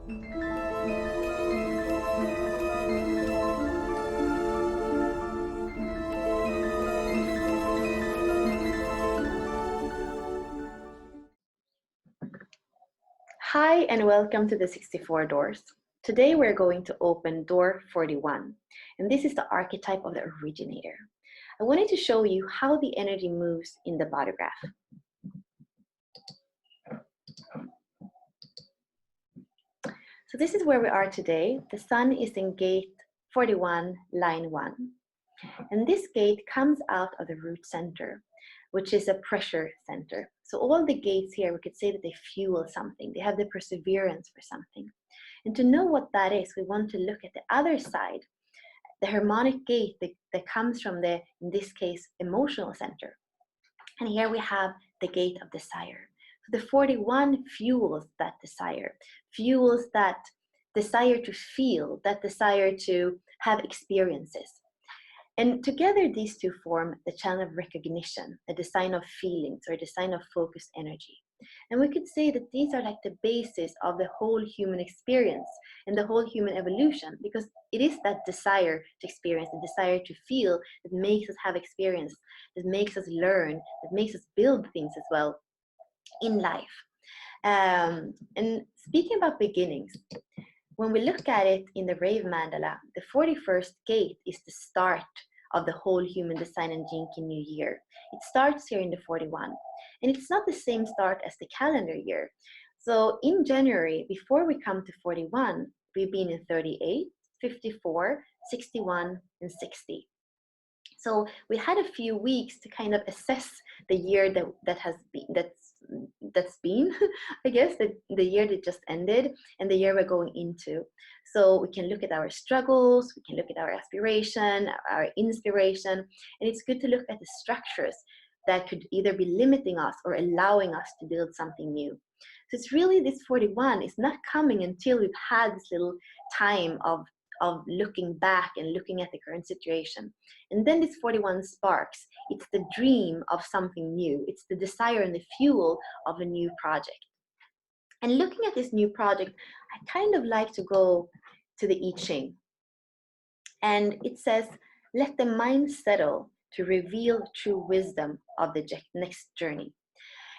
Hi, and welcome to the 64 Doors. Today we're going to open door 41, and this is the archetype of the Originator. I wanted to show you how the energy moves in the body graph. So this is where we are today. The sun is in gate 41, line 1. And this gate comes out of the root center, which is a pressure center. So all the gates here, we could say that they fuel something. They have the perseverance for something. And to know what that is, we want to look at the other side, the harmonic gate that comes from the, in this case, emotional center. And here we have the gate of desire. So the 41 fuels that desire to feel, that desire to have experiences. And together these two form the channel of recognition, a design of feelings, or a design of focused energy. And we could say that these are like the basis of the whole human experience and the whole human evolution, because it is that desire to experience, the desire to feel, that makes us have experience, that makes us learn, that makes us build things as well in life. And speaking about beginnings, when we look at it in the Rave Mandala, the 41st gate is the start of the whole human design and Jinki New Year. It starts here in the 41. And it's not the same start as the calendar year. So in January, before we come to 41, we've been in 38, 54, 61, and 60. So we had a few weeks to kind of assess the year that's been, I guess, the year that just ended and the year we're going into. So we can look at our struggles, we can look at our aspiration, our inspiration, and it's good to look at the structures that could either be limiting us or allowing us to build something new. So it's really, this 41 is not coming until we've had this little time of looking back and looking at the current situation. And then this 41 sparks. It's the dream of something new. It's the desire and the fuel of a new project. And looking at this new project, I kind of like to go to the I Ching. And it says, let the mind settle to reveal true wisdom of the next journey.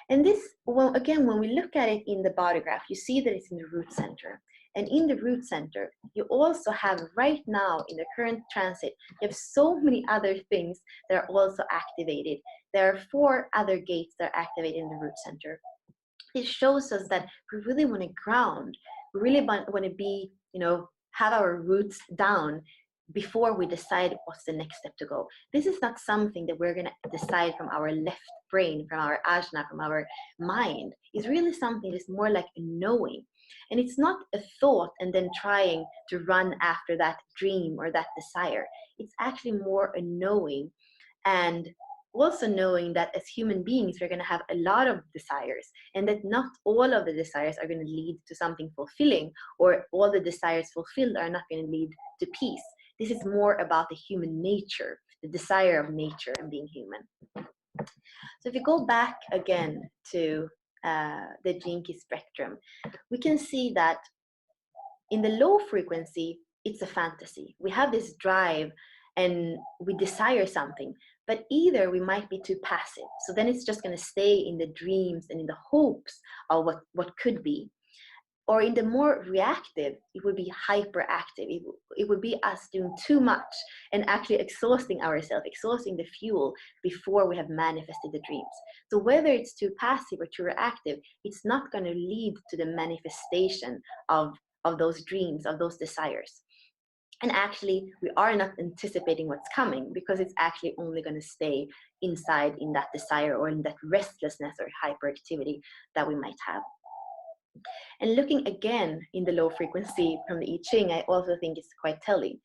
And this, well, again, when we look at it in the body graph, you see that it's in the root center. And in the root center, you also have right now in the current transit, you have so many other things that are also activated. There are 4 other gates that are activated in the root center. It shows us that we really want to ground. We really want to be, have our roots down before we decide what's the next step to go. This is not something that we're going to decide from our left brain, from our ajna, from our mind. It's really something that's more like a knowing. And it's not a thought and then trying to run after that dream or that desire. It's actually more a knowing, and also knowing that as human beings, we're going to have a lot of desires, and that not all of the desires are going to lead to something fulfilling, or all the desires fulfilled are not going to lead to peace. This is more about the human nature, the desire of nature and being human. So if you go back again to the Jinki spectrum, we can see that in the low frequency, it's a fantasy. We have this drive and we desire something, but either we might be too passive. So then it's just going to stay in the dreams and in the hopes of what could be. Or in the more reactive, it would be hyperactive. It would be us doing too much and actually exhausting ourselves, exhausting the fuel before we have manifested the dreams. So whether it's too passive or too reactive, it's not going to lead to the manifestation of those dreams, of those desires. And actually, we are not anticipating what's coming, because it's actually only going to stay inside in that desire or in that restlessness or hyperactivity that we might have. And looking again in the low frequency from the I Ching, I also think it's quite telling.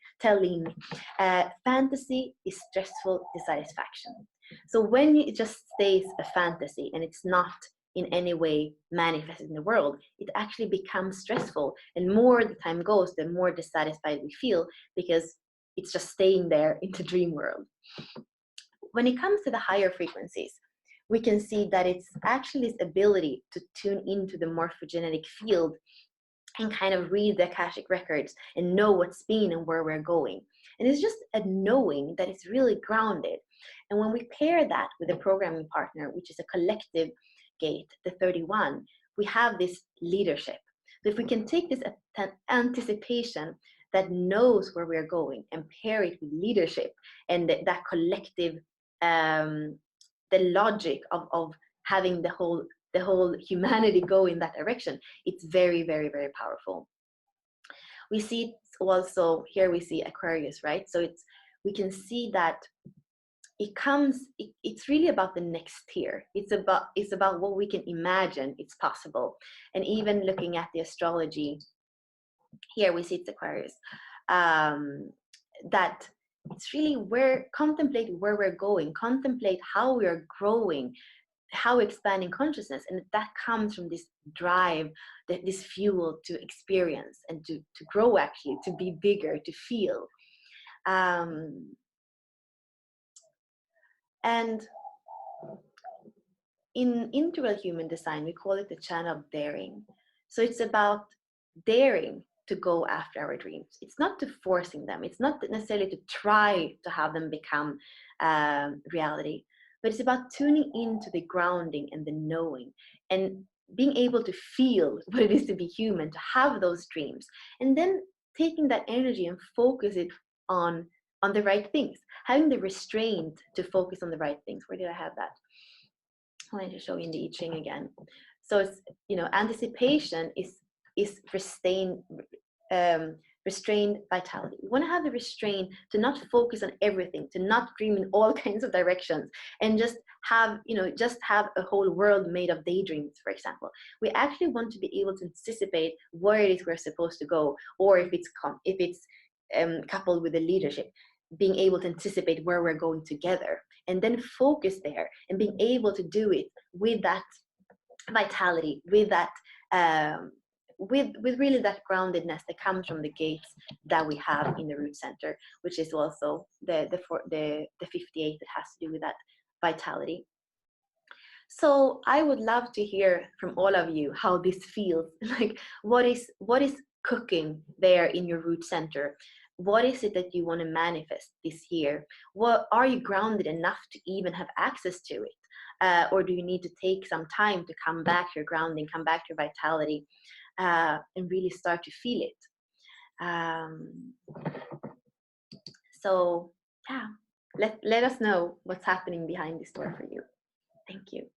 Fantasy is stressful dissatisfaction. So when it just stays a fantasy and it's not in any way manifested in the world, it actually becomes stressful. And more the time goes, the more dissatisfied we feel, because it's just staying there in the dream world. When it comes to the higher frequencies, we can see that it's actually this ability to tune into the morphogenetic field and kind of read the Akashic records and know what's been and where we're going. And it's just a knowing that is really grounded. And when we pair that with a programming partner, which is a collective gate, the 31, we have this leadership. So if we can take this anticipation that knows where we're going and pair it with leadership and that collective, the logic of having the whole humanity go in that direction, it's very, very, very powerful. We see also here, we see Aquarius, right? So we can see that it's really about the next tier. It's about what we can imagine it's possible. And even looking at the astrology, here we see it's Aquarius, that it's really contemplate where we're going, contemplate how we are growing, how expanding consciousness, and that comes from this drive, this fuel to experience and to grow, actually, to be bigger, to feel. And in integral human design, we call it the channel of daring. So it's about daring to go after our dreams. It's not to forcing them. It's not necessarily to try to have them become reality, but it's about tuning into the grounding and the knowing and being able to feel what it is to be human, to have those dreams, and then taking that energy and focus it on the right things, having the restraint to focus on the right things. Where did I have that? I wanted to show you in the I Ching again. So it's, anticipation is restrained vitality. We want to have the restraint to not focus on everything, to not dream in all kinds of directions, and just have a whole world made of daydreams, for example. We actually want to be able to anticipate where it is we're supposed to go, or if it's coupled with the leadership, being able to anticipate where we're going together, and then focus there, and being able to do it with that vitality, with that with really that groundedness that comes from the gates that we have in the root center, which is also the 58 that has to do with that vitality. So I would love to hear from all of you how this feels. Like, what is cooking there in your root center? What is it that you want to manifest this year? What are you grounded enough to even have access to it? Or do you need to take some time to come back to your grounding, come back to your vitality, and really start to feel it? So yeah, let us know what's happening behind this door for you. Thank you.